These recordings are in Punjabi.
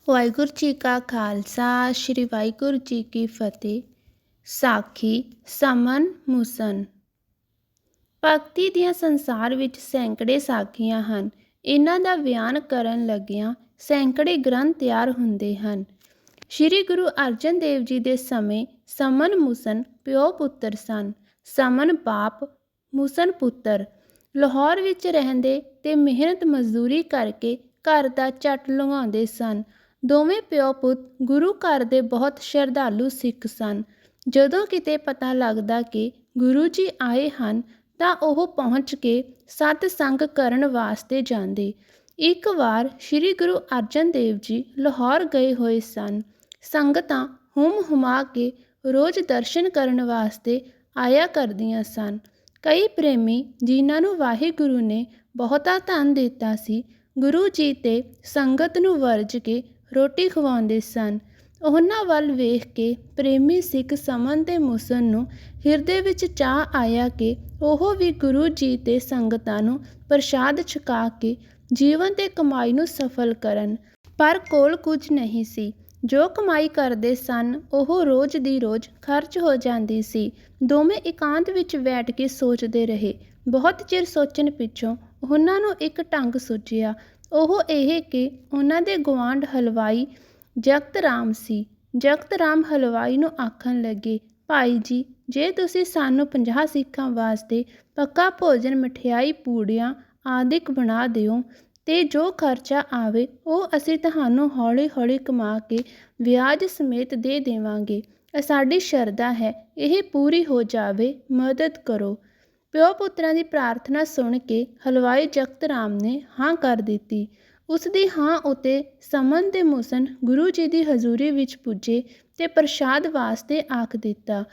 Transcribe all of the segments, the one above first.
ਵਾਹਿਗੁਰੂ ਜੀ ਕਾ ਖਾਲਸਾ ਸ਼੍ਰੀ ਵਾਹਿਗੁਰੂ ਜੀ ਕੀ ਫਤਿਹ। ਸਾਖੀ ਸਮਨ ਮੁਸਨ। ਭਗਤੀ ਦੀਆਂ ਸੰਸਾਰ ਵਿੱਚ ਸੈਂਕੜੇ ਸਾਖੀਆਂ ਹਨ। ਇਹਨਾਂ ਦਾ ਬਿਆਨ ਕਰਨ ਲੱਗਿਆਂ ਸੈਂਕੜੇ ਗ੍ਰੰਥ ਤਿਆਰ ਹੁੰਦੇ ਹਨ। ਸ਼੍ਰੀ ਗੁਰੂ ਅਰਜਨ ਦੇਵ ਜੀ ਦੇ ਸਮੇਂ ਸਮਨ ਮੁਸਨ ਪਿਓ ਪੁੱਤਰ ਸਨ। ਸਮਨ ਬਾਪ, ਮੁਸਨ ਪੁੱਤਰ। ਲਾਹੌਰ ਵਿੱਚ ਰਹਿੰਦੇ ਤੇ ਮਿਹਨਤ ਮਜ਼ਦੂਰੀ ਕਰਕੇ ਘਰ ਦਾ ਝੱਟ ਲੰਘਾਉਂਦੇ ਸਨ। ਦੋਵੇਂ ਪਿਓ ਪੁੱਤ ਗੁਰੂ ਘਰ ਦੇ ਬਹੁਤ ਸ਼ਰਧਾਲੂ ਸਿੱਖ ਸਨ। ਜਦੋਂ ਕਿਤੇ ਪਤਾ ਲੱਗਦਾ ਕਿ ਗੁਰੂ ਜੀ ਆਏ ਹਨ ਤਾਂ ਉਹ ਪਹੁੰਚ ਕੇ ਸਤ ਸੰਗ ਕਰਨ ਵਾਸਤੇ ਜਾਂਦੇ। ਇੱਕ ਵਾਰ ਸ਼੍ਰੀ ਗੁਰੂ ਅਰਜਨ ਦੇਵ ਜੀ ਲਾਹੌਰ ਗਏ ਹੋਏ ਸਨ। ਸੰਗਤਾਂ ਹੁਮ ਹੁਮਾ ਕੇ ਰੋਜ਼ ਦਰਸ਼ਨ ਕਰਨ ਵਾਸਤੇ ਆਇਆ ਕਰਦੀਆਂ ਸਨ। ਕਈ ਪ੍ਰੇਮੀ ਜਿਨ੍ਹਾਂ ਨੂੰ ਵਾਹਿਗੁਰੂ ਨੇ ਬਹੁਤਾ ਧਨ ਦਿੱਤਾ ਸੀ, ਗੁਰੂ ਜੀ ਤੇ ਸੰਗਤ ਨੂੰ ਵਰਜ ਕੇ ਰੋਟੀ ਖਵਾਉਂਦੇ ਸਨ। ਉਹਨਾਂ ਵੱਲ ਵੇਖ ਕੇ ਪ੍ਰੇਮੀ ਸਿੱਖ ਸਮਨ ਤੇ ਮੁਸਨ ਨੂੰ ਹਿਰਦੇ ਵਿੱਚ ਚਾਅ ਆਇਆ ਕਿ ਉਹ ਵੀ ਗੁਰੂ ਜੀ ਤੇ ਸੰਗਤਾਂ ਨੂੰ ਪ੍ਰਸ਼ਾਦ ਛਕਾ ਕੇ ਜੀਵਨ ਤੇ ਕਮਾਈ ਨੂੰ ਸਫਲ ਕਰਨ। ਪਰ ਕੋਲ ਕੁਝ ਨਹੀਂ ਸੀ। ਜੋ ਕਮਾਈ ਕਰਦੇ ਸਨ ਉਹ ਰੋਜ਼ ਦੀ ਰੋਜ਼ ਖਰਚ ਹੋ ਜਾਂਦੀ ਸੀ। ਦੋਵੇਂ ਇਕਾਂਤ ਵਿੱਚ ਬੈਠ ਕੇ ਸੋਚਦੇ ਰਹੇ। ਬਹੁਤ ਚਿਰ ਸੋਚਣ ਪਿੱਛੋਂ ਉਹਨਾਂ ਨੂੰ ਇੱਕ ਢੰਗ ਸੁੱਝਿਆ। ਉਹ ਇਹ ਕਿ ਉਹਨਾਂ ਦੇ ਗੁਆਂਢ ਹਲਵਾਈ ਜਗਤ ਰਾਮ ਸੀ। ਜਗਤ ਰਾਮ ਹਲਵਾਈ ਨੂੰ ਆਖਣ ਲੱਗੇ, ਭਾਈ ਜੀ, ਜੇ ਤੁਸੀਂ ਸਾਨੂੰ 50 ਸਿੱਖਾਂ ਵਾਸਤੇ ਪੱਕਾ ਭੋਜਨ, ਮਠਿਆਈ, ਪੂੜੀਆਂ ਆਦਿਕ ਬਣਾ ਦਿਓ ਤੇ ਜੋ ਖਰਚਾ ਆਵੇ ਉਹ ਅਸੀਂ ਤੁਹਾਨੂੰ ਹੌਲੀ ਹੌਲੀ ਕਮਾ ਕੇ ਵਿਆਜ ਸਮੇਤ ਦੇ ਦੇਵਾਂਗੇ। ਸਾਡੀ ਸ਼ਰਧਾ ਹੈ, ਇਹ ਪੂਰੀ ਹੋ ਜਾਵੇ, ਮਦਦ ਕਰੋ। ਪਿਓ ਪੁੱਤਰਾਂ ਦੀ ਪ੍ਰਾਰਥਨਾ ਸੁਣ ਕੇ ਹਲਵਾਈ ਜਗਤ ਰਾਮ ਨੇ ਹਾਂ ਕਰ ਦਿੱਤੀ। ਉਸ ਦੀ ਹਾਂ ਉੱਤੇ ਸਮਨ ਤੇ ਮੁਸਨ ਗੁਰੂ ਜੀ ਦੀ ਹਜ਼ੂਰੀ ਵਿੱਚ ਪੁੱਜੇ ਤੇ ਪ੍ਰਸ਼ਾਦ ਵਾਸਤੇ ਆਖ ਦਿੱਤਾ।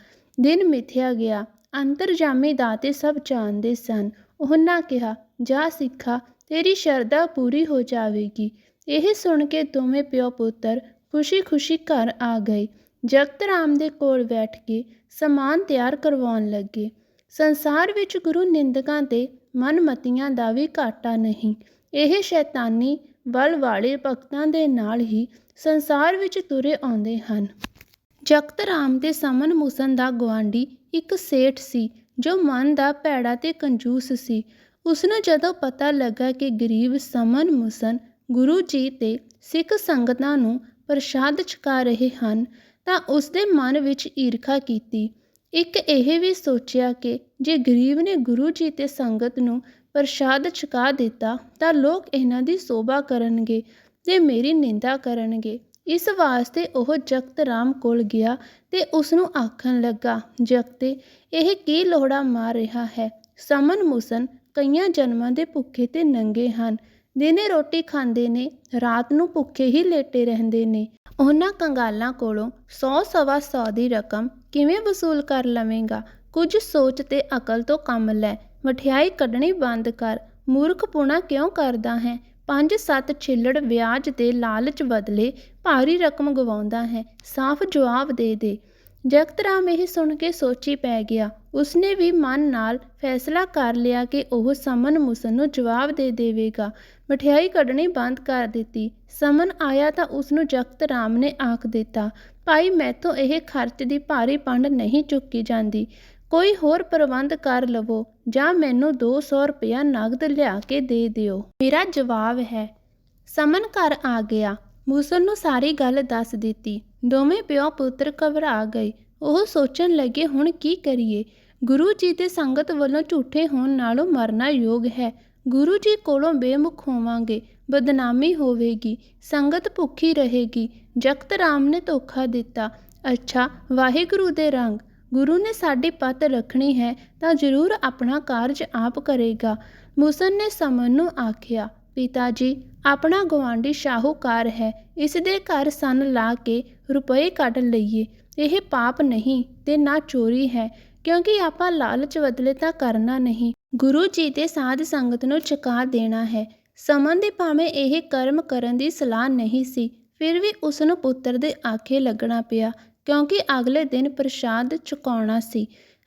ਦਿਨ ਮਿਥਿਆ ਗਿਆ। ਅੰਤਰਜਾਮੀ ਦਾਤੇ ਸਭ ਜਾਣਦੇ ਸਨ। ਉਹਨਾਂ ਕਿਹਾ, ਜਾ ਸਿੱਖਾ, ਤੇਰੀ ਸ਼ਰਧਾ ਪੂਰੀ ਹੋ ਜਾਵੇਗੀ। ਇਹ ਸੁਣ ਕੇ ਦੋਵੇਂ ਪਿਓ ਪੁੱਤਰ ਖੁਸ਼ੀ ਖੁਸ਼ੀ ਘਰ ਆ ਗਏ। ਜਗਤ ਰਾਮ ਦੇ ਕੋਲ ਬੈਠ ਕੇ ਸਮਾਨ ਤਿਆਰ ਕਰਵਾਉਣ ਲੱਗੇ। ਸੰਸਾਰ ਵਿੱਚ ਗੁਰੂ ਨਿੰਦਕਾਂ ਤੇ ਮਨਮਤੀਆਂ ਦਾ ਵੀ ਘਾਟਾ ਨਹੀਂ। ਇਹ ਸ਼ੈਤਾਨੀ ਬਲ ਵਾਲੇ ਭਗਤਾਂ ਦੇ ਨਾਲ ਹੀ ਸੰਸਾਰ ਵਿੱਚ ਤੁਰੇ ਆਉਂਦੇ ਹਨ। ਜਗਤ ਰਾਮ ਤੇ ਸਮਨ ਮੁਸਨ ਦਾ ਗੁਆਂਢੀ ਇੱਕ ਸੇਠ ਸੀ ਜੋ ਮਨ ਦਾ ਭੈੜਾ ਤੇ ਕੰਜੂਸ ਸੀ। ਉਸਨੂੰ ਜਦੋਂ ਪਤਾ ਲੱਗਾ ਕਿ ਗਰੀਬ ਸਮਨ ਮੁਸਨ ਗੁਰੂ ਜੀ ਤੇ ਸਿੱਖ ਸੰਗਤਾਂ ਨੂੰ ਪ੍ਰਸ਼ਾਦ ਛਕਾ ਰਹੇ ਹਨ ਤਾਂ ਉਸਦੇ ਮਨ ਵਿੱਚ ਈਰਖਾ ਕੀਤੀ। ਇੱਕ ਇਹ ਵੀ ਸੋਚਿਆ ਕਿ ਜੇ ਗਰੀਬ ਨੇ ਗੁਰੂ ਜੀ ਤੇ ਸੰਗਤ ਨੂੰ ਪ੍ਰਸ਼ਾਦ ਛਕਾ ਦਿੱਤਾ ਤਾਂ ਲੋਕ ਇਹਨਾਂ ਦੀ ਸੋਭਾ ਕਰਨਗੇ ਤੇ ਮੇਰੀ ਨਿੰਦਾ ਕਰਨਗੇ। ਇਸ ਵਾਸਤੇ ਉਹ ਜਗਤ ਰਾਮ ਕੋਲ ਗਿਆ ਤੇ ਉਸਨੂੰ ਆਖਣ ਲੱਗਾ, ਜਗਤੇ, ਇਹ ਕੀ ਲੋੜਾ ਮਾਰ ਰਿਹਾ ਹੈ? ਸਮਨ ਮੁਸਨ ਕਈਆਂ ਜਨਮਾਂ ਦੇ ਭੁੱਖੇ ਤੇ ਨੰਗੇ ਹਨ। ਦਿਨੇ ਰੋਟੀ ਖਾਂਦੇ ਨੇ, ਰਾਤ ਨੂੰ ਭੁੱਖੇ ਹੀ ਲੇਟੇ ਰਹਿੰਦੇ ਨੇ। ਉਹਨਾਂ ਕੰਗਾਲਾਂ ਕੋਲੋਂ 100 ਸਵਾ 100 ਦੀ ਰਕਮ ਕਿਵੇਂ ਵਸੂਲ ਕਰ ਲਵੇਂਗਾ? ਕੁਝ ਸੋਚ ਤੇ ਅਕਲ ਤੋਂ ਕੰਮ ਲੈ। ਮਠਿਆਈ ਕੱਢਣੀ ਬੰਦ ਕਰ। ਮੂਰਖਪੁਣਾ ਕਿਉਂ ਕਰਦਾ ਹੈ? 5-7 ਛਿੱਲੜ ਵਿਆਜ ਦੇ ਲਾਲਚ ਬਦਲੇ ਭਾਰੀ ਰਕਮ ਗਵਾਉਂਦਾ ਹੈ। ਸਾਫ਼ ਜਵਾਬ ਦੇ ਦੇ। ਜਗਤ ਰਾਮ ਇਹ ਸੁਣ ਕੇ ਸੋਚੀ ਪੈ ਗਿਆ। ਉਸਨੇ ਵੀ ਮਨ ਨਾਲ ਫੈਸਲਾ ਕਰ ਲਿਆ ਕਿ ਉਹ ਸਮਨ ਮੁਸਨ ਨੂੰ ਜਵਾਬ ਦੇ ਦੇਵੇਗਾ। ਮਠਿਆਈ ਕੱਢਣੀ ਬੰਦ ਕਰ ਦਿੱਤੀ। ਸਮਨ ਆਇਆ ਤਾਂ ਉਸਨੂੰ ਜਗਤ ਰਾਮ ਨੇ ਆਖ ਦਿੱਤਾ, ਭਾਈ, ਮੈਥੋਂ ਇਹ ਖਰਚ ਦੀ ਭਾਰੀ ਪੰਡ ਨਹੀਂ ਚੁੱਕੀ ਜਾਂਦੀ। ਕੋਈ ਹੋਰ ਪ੍ਰਬੰਧ ਕਰ ਲਵੋ ਜਾਂ ਮੈਨੂੰ 200 ਰੁਪਇਆ ਨਗਦ ਲਿਆ ਕੇ ਦੇ ਦਿਓ। ਮੇਰਾ ਜਵਾਬ ਹੈ। ਸਮਨ ਘਰ ਆ ਗਿਆ। ਮੁਸਨ ਨੂੰ ਸਾਰੀ ਗੱਲ ਦੱਸ ਦਿੱਤੀ। ਦੋਵੇਂ ਪਿਓ ਪੁੱਤਰ ਘਬਰਾ ਗਏ। ਉਹ ਸੋਚਣ ਲੱਗੇ, ਹੁਣ ਕੀ ਕਰੀਏ? ਗੁਰੂ ਜੀ ਤੇ ਸੰਗਤ ਵੱਲੋਂ ਝੂਠੇ ਹੋਣ ਨਾਲੋਂ ਮਰਨਾ ਯੋਗ ਹੈ। ਗੁਰੂ ਜੀ ਕੋਲੋਂ ਬੇਮੁਖ ਹੋਵਾਂਗੇ, ਬਦਨਾਮੀ ਹੋਵੇਗੀ, ਸੰਗਤ ਭੁੱਖੀ ਰਹੇਗੀ। ਜਗਤ ਰਾਮ ਨੇ ਧੋਖਾ ਦਿੱਤਾ। ਅੱਛਾ, ਵਾਹਿਗੁਰੂ ਦੇ ਰੰਗ। ਗੁਰੂ ਨੇ ਸਾਡੀ ਪੱਤ ਰੱਖਣੀ ਹੈ ਤਾਂ ਜ਼ਰੂਰ ਆਪਣਾ ਕਾਰਜ ਆਪ ਕਰੇਗਾ। ਮੁਸਨ ਨੇ ਸਮਨ ਨੂੰ ਆਖਿਆ, ਪਿਤਾ ਜੀ, ਆਪਣਾ ਗੁਆਂਢੀ ਸ਼ਾਹੂਕਾਰ ਹੈ। ਇਸ ਦੇ ਘਰ ਸੰਨ ਲਾ ਕੇ ਰੁਪਏ ਕੱਢ ਲਈਏ। ਇਹ ਪਾਪ ਨਹੀਂ ਤੇ ਨਾ ਚੋਰੀ ਹੈ, ਕਿਉਂਕਿ ਆਪਾਂ ਲਾਲਚ ਬਦਲੇ ਤਾਂ ਕਰਨਾ ਨਹੀਂ। ਗੁਰੂ ਜੀ ਤੇ ਸਾਧ ਸੰਗਤ ਨੂੰ ਛਕਾ ਦੇਣਾ ਹੈ। ਸਮਨ ਦੇ ਭਾਵੇਂ ਇਹ ਕਰਮ ਕਰਨ ਦੀ ਸਲਾਹ ਨਹੀਂ ਸੀ, ਫਿਰ ਵੀ ਉਸਨੂੰ ਪੁੱਤਰ ਦੇ ਆਖੇ ਲੱਗਣਾ ਪਿਆ, ਕਿਉਂਕਿ ਅਗਲੇ ਦਿਨ ਪ੍ਰਸ਼ਾਦ ਚੁਕਾਉਣਾ ਸੀ।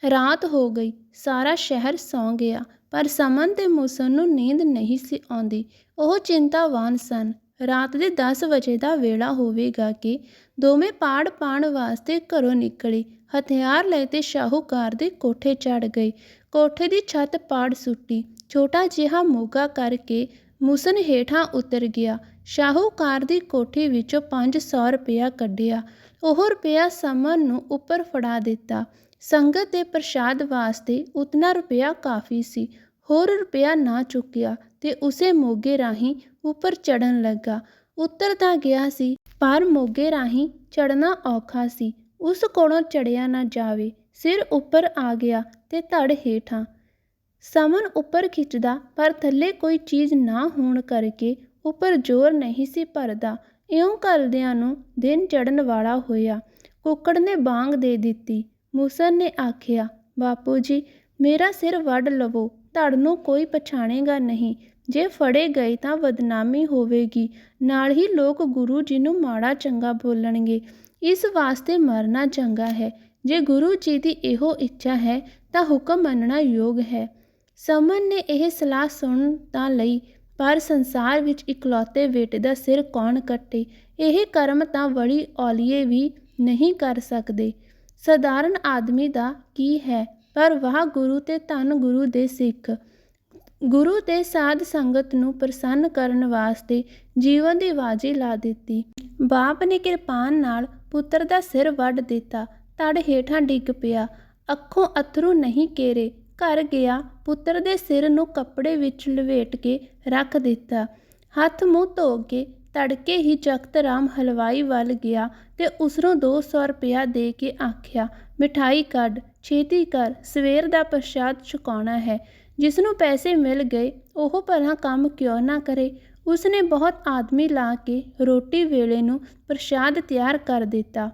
ਰਾਤ ਹੋ ਗਈ। ਸਾਰਾ ਸ਼ਹਿਰ ਸੌਂ ਗਿਆ, ਪਰ ਸਮਨ ਤੇ ਮੁਸਨ ਨੂੰ ਨੀਂਦ ਨਹੀਂ ਸੀ ਆਉਂਦੀ। ਉਹ ਚਿੰਤਾਵਾਨ ਸਨ। ਰਾਤ ਦੇ 10 ਵਜੇ ਦਾ ਵੇਲਾ ਹੋਵੇਗਾ ਕਿ ਦੋਵੇਂ ਪਾੜ ਪਾਣ ਵਾਸਤੇ ਘਰੋਂ ਨਿਕਲੇ। ਹਥਿਆਰ ਲੈ ਤੇ ਸ਼ਾਹੂਕਾਰ ਦੇ ਕੋਠੇ ਚੜ੍ਹ ਗਏ। ਕੋਠੇ ਦੀ ਛੱਤ ਪਾੜ ਸੁੱਟੀ। ਛੋਟਾ ਜਿਹਾ ਮੋਗਾ ਕਰਕੇ ਮੁਸਨ ਹੇਠਾਂ ਉਤਰ ਗਿਆ। ਸ਼ਾਹੂਕਾਰ ਦੀ ਕੋਠੀ ਵਿੱਚੋਂ 500 ਰੁਪਇਆ ਕੱਢਿਆ। ਉਹ ਰੁਪਇਆ ਸਮਨ ਨੂੰ ਉੱਪਰ ਫੜਾ ਦਿੱਤਾ। ਸੰਗਤ ਦੇ ਪ੍ਰਸ਼ਾਦ ਵਾਸਤੇ ਉਤਨਾ ਰੁਪਇਆ ਕਾਫੀ ਸੀ। ਹੋਰ ਰੁਪਇਆ ਨਾ ਚੁੱਕਿਆ ਤੇ ਉਸੇ ਮੋਗੇ ਰਾਹੀਂ ਉੱਪਰ ਚੜ੍ਹਨ ਲੱਗਾ। ਉੱਤਰ ਤਾਂ ਗਿਆ ਸੀ, ਪਰ ਮੋਗੇ ਰਾਹੀਂ ਚੜ੍ਹਨਾ ਔਖਾ ਸੀ। ਉਸ ਕੋਲੋਂ ਚੜ੍ਹਿਆ ਨਾ ਜਾਵੇ। ਸਿਰ ਉੱਪਰ ਆ ਗਿਆ ਤੇ ਧੜ ਹੇਠਾਂ। ਸਮਨ ਉੱਪਰ ਖਿੱਚਦਾ, ਪਰ ਥੱਲੇ ਕੋਈ ਚੀਜ਼ ਨਾ ਹੋਣ ਕਰਕੇ ਉੱਪਰ ਜ਼ੋਰ ਨਹੀਂ ਸੀ ਭਰਦਾ। ਇਉਂ ਕਰਦਿਆਂ ਨੂੰ ਦਿਨ ਚੜ੍ਹਨ ਵਾਲਾ ਹੋਇਆ। ਕੁੱਕੜ ਨੇ ਬਾਂਗ ਦੇ ਦਿੱਤੀ। ਮੁਸਨ ਨੇ ਆਖਿਆ, ਬਾਪੂ ਜੀ, ਮੇਰਾ ਸਿਰ ਵੱਢ ਲਵੋ, ਧੜ ਨੂੰ ਕੋਈ ਪਛਾਣੇਗਾ ਨਹੀਂ। ਜੇ ਫੜੇ ਗਏ ਤਾਂ ਬਦਨਾਮੀ ਹੋਵੇਗੀ, ਨਾਲ ਹੀ ਲੋਕ ਗੁਰੂ ਜੀ ਨੂੰ ਮਾੜਾ ਚੰਗਾ ਬੋਲਣਗੇ। ਇਸ ਵਾਸਤੇ ਮਰਨਾ ਚੰਗਾ ਹੈ। ਜੇ ਗੁਰੂ ਜੀ ਦੀ ਇਹੋ ਇੱਛਾ ਹੈ ਤਾਂ ਹੁਕਮ ਮੰਨਣਾ ਯੋਗ ਹੈ। ਸਮਨ ਨੇ ਇਹ ਸਲਾਹ ਸੁਣ ਤਾਂ ਲਈ, ਪਰ ਸੰਸਾਰ ਵਿੱਚ ਇਕਲੌਤੇ ਬੇਟੇ ਦਾ ਸਿਰ ਕੌਣ ਕੱਟੇ? ਇਹ ਕਰਮ ਤਾਂ ਵਲੀ ਔਲੀਏ ਵੀ ਨਹੀਂ ਕਰ ਸਕਦੇ। ਸਧਾਰਨ ਆਦਮੀ ਦਾ ਕੀ ਹੈ, ਪਰ ਵਾਹ ਗੁਰੂ ਤੇ ਧੰਨ ਗੁਰੂ ਦੇ ਸਿੱਖ। ਗੁਰੂ ਤੇ ਸਾਧ ਸੰਗਤ ਨੂੰ ਪ੍ਰਸੰਨ ਕਰਨ ਵਾਸਤੇ ਜੀਵਨ ਦੀ ਬਾਜ਼ੀ ਲਾ ਦਿੱਤੀ। ਬਾਪ ਨੇ ਕਿਰਪਾਨ ਨਾਲ ਪੁੱਤਰ ਦਾ ਸਿਰ ਵੱਢ ਦਿੱਤਾ। ਧੜ ਹੇਠਾਂ ਡਿੱਗ ਪਿਆ। ਅੱਖੋਂ ਅਥਰੂ ਨਹੀਂ ਕੇਰੇ। ਘਰ ਗਿਆ, ਪੁੱਤਰ ਦੇ ਸਿਰ ਨੂੰ ਕੱਪੜੇ ਵਿੱਚ ਲਵੇਟ ਕੇ ਰੱਖ ਦਿੱਤਾ। ਹੱਥ ਮੂੰਹ ਧੋ ਕੇ ਤੜਕੇ ਹੀ ਜਗਤ ਰਾਮ ਹਲਵਾਈ ਵੱਲ ਗਿਆ ਤੇ ਉਸਨੂੰ 200 ਰੁਪਇਆ ਦੇ ਕੇ ਆਖਿਆ, ਮਿਠਾਈ ਕੱਢ, ਛੇਤੀ ਕਰ, ਸਵੇਰ ਦਾ ਪ੍ਰਸ਼ਾਦ ਛਕਾਉਣਾ ਹੈ। ਜਿਸਨੂੰ ਪੈਸੇ ਮਿਲ ਗਏ ਉਹ ਭਲਾ ਕੰਮ ਕਿਉਂ ਨਾ ਕਰੇ। ਉਸਨੇ ਬਹੁਤ ਆਦਮੀ ਲਾ ਕੇ ਰੋਟੀ ਵੇਲੇ ਨੂੰ ਪ੍ਰਸ਼ਾਦ ਤਿਆਰ ਕਰ ਦਿੱਤਾ।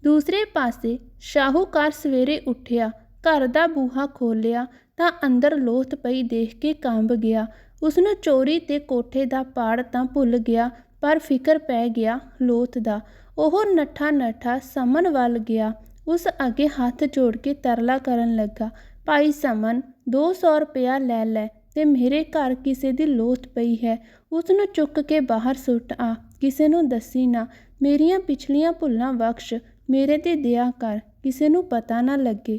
ਦੂਸਰੇ ਪਾਸੇ ਸ਼ਾਹੂਕਾਰ ਸਵੇਰੇ ਉੱਠਿਆ, ਘਰ ਦਾ ਬੂਹਾ ਖੋਲ੍ਹਿਆ ਤਾਂ ਅੰਦਰ ਲੋਥ ਪਈ ਦੇਖ ਕੇ ਕੰਬ ਗਿਆ। ਉਸਨੂੰ ਚੋਰੀ ਤੇ ਕੋਠੇ ਦਾ ਪਾੜ ਤਾਂ ਭੁੱਲ ਗਿਆ, ਪਰ ਫਿਕਰ ਪੈ ਗਿਆ ਲੋਥ ਦਾ। ਉਹ ਨੱਠਾ ਸਮਨ ਵੱਲ ਗਿਆ। ਉਸ ਅੱਗੇ ਹੱਥ ਜੋੜ ਕੇ ਤਰਲਾ ਕਰਨ ਲੱਗਾ, ਭਾਈ ਸਮਨ, 200 ਰੁਪਇਆ ਲੈ ਲੈ ਤੇ ਮੇਰੇ ਘਰ ਕਿਸੇ ਦੀ ਲੋਥ ਪਈ ਹੈ, ਉਸਨੂੰ ਚੁੱਕ ਕੇ ਬਾਹਰ ਸੁੱਟ ਆ। ਕਿਸੇ ਨੂੰ ਦੱਸੀ ਨਾ। ਮੇਰੀਆਂ ਪਿਛਲੀਆਂ ਭੁੱਲਾਂ ਬਖਸ਼, ਮੇਰੇ ਤੇ ਦਇਆ ਕਰ, ਕਿਸੇ ਨੂੰ ਪਤਾ ਨਾ ਲੱਗੇ।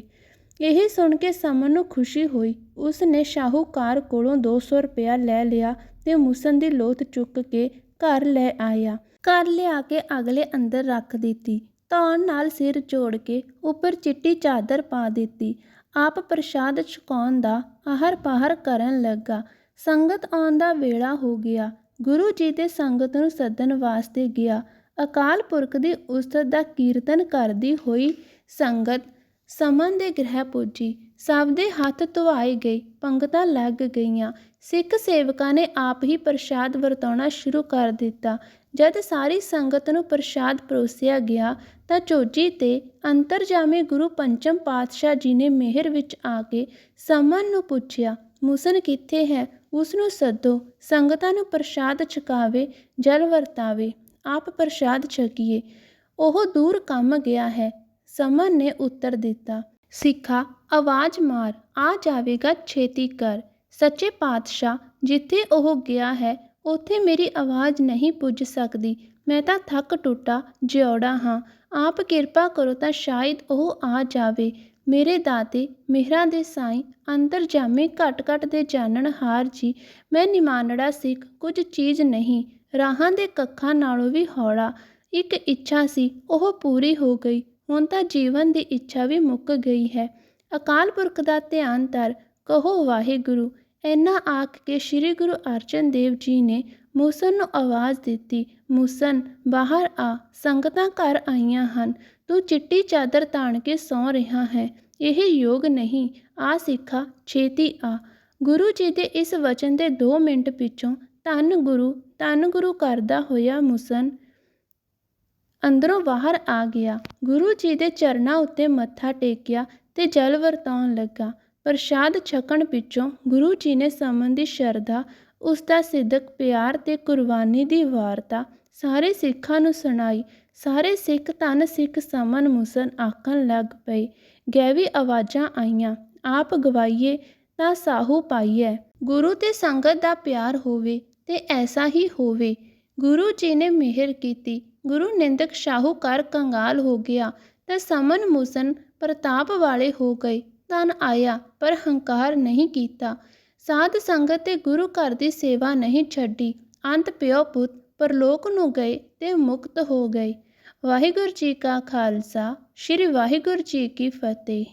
ਇਹ ਸੁਣ ਕੇ ਸਮਨ ਨੂੰ ਖੁਸ਼ੀ ਹੋਈ। ਉਸ ਨੇ ਸ਼ਾਹੂਕਾਰ ਕੋਲੋਂ 200 ਰੁਪਇਆ ਲੈ ਲਿਆ ਤੇ ਮੁਸਨ ਦੀ ਲੋਥ ਚੁੱਕ ਕੇ ਘਰ ਲੈ ਆਇਆ। ਘਰ ਲਿਆ ਕੇ ਅਗਲੇ ਅੰਦਰ ਰੱਖ ਦਿੱਤੀ। ਧੌਣ ਨਾਲ ਸਿਰ ਜੋੜ ਕੇ ਉੱਪਰ ਚਿੱਟੀ ਚਾਦਰ ਪਾ ਦਿੱਤੀ। ਆਪ ਪ੍ਰਸ਼ਾਦ ਛਕਾਉਣ ਦਾ ਆਹਰ ਪਾਹਰ ਕਰਨ ਲੱਗਾ। ਸੰਗਤ ਆਉਣ ਦਾ ਵੇਲਾ ਹੋ ਗਿਆ। ਗੁਰੂ ਜੀ ਦੇ ਸੰਗਤ ਨੂੰ ਸੱਦਣ ਵਾਸਤੇ ਗਿਆ। ਅਕਾਲ ਪੁਰਖ ਦੀ ਉਸਤਤ ਦਾ ਕੀਰਤਨ ਕਰਦੀ ਹੋਈ ਸੰਗਤ ਸਮਨ ਦੇ ਗ੍ਰਹਿ ਪੁੱਜੀ। ਸਭ ਦੇ ਹੱਥ ਧੁਆਏ ਗਏ, ਪੰਗਤਾਂ ਲੱਗ ਗਈਆਂ। ਸਿੱਖ ਸੇਵਕਾਂ ਨੇ ਆਪ ਹੀ ਪ੍ਰਸ਼ਾਦ ਵਰਤਾਉਣਾ ਸ਼ੁਰੂ ਕਰ ਦਿੱਤਾ। ਜਦ ਸਾਰੀ ਸੰਗਤ ਨੂੰ ਪ੍ਰਸ਼ਾਦ ਪਰੋਸਿਆ ਗਿਆ ਤਾਂ ਝੋਜੀ ਤੇ ਅੰਤਰਜਾਮੀ ਗੁਰੂ ਪੰਚਮ ਪਾਤਸ਼ਾਹ ਜੀ ਨੇ ਮਿਹਰ ਵਿੱਚ ਆ ਕੇ ਸਮਨ ਨੂੰ ਪੁੱਛਿਆ, ਮੁਸਨ ਕਿੱਥੇ ਹੈ? ਉਸ ਨੂੰ ਸੱਦੋ, ਸੰਗਤਾਂ ਨੂੰ ਪ੍ਰਸ਼ਾਦ ਛਕਾਵੇ, ਜਲ ਵਰਤਾਵੇ, ਆਪ ਪ੍ਰਸ਼ਾਦ ਛਕੀਏ। ਉਹ ਦੂਰ ਕੰਮ ਗਿਆ ਹੈ। ਸਮਨ ਨੇ ਉੱਤਰ ਦਿੱਤਾ, ਸਿੱਖਾ, ਆਵਾਜ਼ ਮਾਰ, ਆ ਜਾਵੇਗਾ, ਛੇਤੀ ਕਰ। ਸੱਚੇ ਪਾਤਸ਼ਾਹ, ਜਿੱਥੇ ਉਹ ਗਿਆ ਹੈ ਉੱਥੇ ਮੇਰੀ ਆਵਾਜ਼ ਨਹੀਂ ਪੁੱਜ ਸਕਦੀ। ਮੈਂ ਤਾਂ ਥੱਕ ਟੁੱਟਾ ਜਿਉੜਾ ਹਾਂ। ਆਪ ਕਿਰਪਾ ਕਰੋ ਤਾਂ ਸ਼ਾਇਦ ਉਹ ਆ ਜਾਵੇ। ਮੇਰੇ ਦਾਤੇ, ਮਿਹਰਾਂ ਦੇ ਸਾਈਂ, ਅੰਤਰਜਾਮੀ ਘਟ ਦੇ ਜਾਣਨਹਾਰ ਜੀ, ਮੈਂ ਨਿਮਾਨੜਾ ਸਿੱਖ, ਕੁਝ ਚੀਜ਼ ਨਹੀਂ, ਰਾਹਾਂ ਦੇ ਕੱਖਾਂ ਨਾਲੋਂ ਵੀ ਹੌਲਾ। ਇੱਕ ਇੱਛਾ ਸੀ, ਉਹ ਪੂਰੀ ਹੋ ਗਈ। ਹੁਣ ਤਾਂ ਜੀਵਨ ਦੀ ਇੱਛਾ ਵੀ ਮੁੱਕ ਗਈ ਹੈ। ਅਕਾਲ ਪੁਰਖ ਦਾ ਧਿਆਨ ਧਰ, ਕਹੋ ਵਾਹਿਗੁਰੂ। ਇੰਨਾ ਆਖ ਕੇ ਸ੍ਰੀ ਗੁਰੂ ਅਰਜਨ ਦੇਵ ਜੀ ਨੇ ਮੁਸਨ ਨੂੰ ਆਵਾਜ਼ ਦਿੱਤੀ, ਮੁਸਨ, ਬਾਹਰ ਆ, ਸੰਗਤਾਂ ਘਰ ਆਈਆਂ ਹਨ। ਤੂੰ ਚਿੱਟੀ ਚਾਦਰ ਤਾਣ ਕੇ ਸੌਂ ਰਿਹਾ ਹੈ। ਇਹ ਯੋਗ ਨਹੀਂ। ਆ ਸਿੱਖਾ, ਛੇਤੀ ਆ। ਗੁਰੂ ਜੀ ਦੇ ਇਸ ਵਚਨ ਦੇ 2 ਮਿੰਟ ਪਿੱਛੋਂ ਧੰਨ ਗੁਰੂ ਕਰਦਾ ਹੋਇਆ ਮੁਸਨ ਅੰਦਰੋਂ ਬਾਹਰ ਆ ਗਿਆ। ਗੁਰੂ ਜੀ ਦੇ ਚਰਨਾਂ ਉੱਤੇ ਮੱਥਾ ਟੇਕਿਆ ਤੇ ਜਲ ਵਰਤਾਉਣ ਲੱਗਾ। ਪ੍ਰਸ਼ਾਦ ਛਕਣ ਪਿੱਛੋਂ ਗੁਰੂ ਜੀ ਨੇ ਸਮਨ ਦੀ ਸ਼ਰਧਾ, ਉਸ ਦਾ ਸਿਦਕ, ਪਿਆਰ ਤੇ ਕੁਰਬਾਨੀ ਦੀ ਵਾਰਤਾ ਸਾਰੇ ਸਿੱਖਾਂ ਨੂੰ ਸੁਣਾਈ। ਸਾਰੇ ਸਿੱਖ ਧੰਨ ਸਿੱਖ ਸਮਨ ਮੁਸਨ ਆਖਣ ਲੱਗ ਪਏ। ਗੈਵੀ ਆਵਾਜ਼ਾਂ ਆਈਆਂ, ਆਪ ਗਵਾਈਏ ਤਾਂ ਸਾਹੂ ਪਾਈਐ। ਗੁਰੂ ਤੇ ਸੰਗਤ ਦਾ ਪਿਆਰ ਹੋਵੇ ਤੇ ਐਸਾ ਹੀ ਹੋਵੇ। ਗੁਰੂ ਜੀ ਨੇ ਮਿਹਰ ਕੀਤੀ। ਗੁਰੂ ਨਿੰਦਕ ਸ਼ਾਹੂਕਾਰ ਕੰਗਾਲ ਹੋ ਗਿਆ ਤਾਂ ਸਮਨ ਮੁਸਨ ਪ੍ਰਤਾਪ ਵਾਲੇ ਹੋ ਗਏ। ਧਨ ਆਇਆ ਪਰ ਹੰਕਾਰ ਨਹੀਂ ਕੀਤਾ। ਸਾਧ ਸੰਗਤ ਤੇ ਗੁਰੂ ਘਰ ਦੀ ਸੇਵਾ ਨਹੀਂ ਛੱਡੀ। ਅੰਤ ਪਿਓ ਪੁੱਤ ਪਰਲੋਕ ਨੂੰ ਗਏ ਤੇ ਮੁਕਤ ਹੋ ਗਏ। ਵਾਹਿਗੁਰੂ ਜੀ ਕਾ ਖਾਲਸਾ, ਸ਼੍ਰੀ ਵਾਹਿਗੁਰੂ ਜੀ ਕੀ ਫਤਿਹ।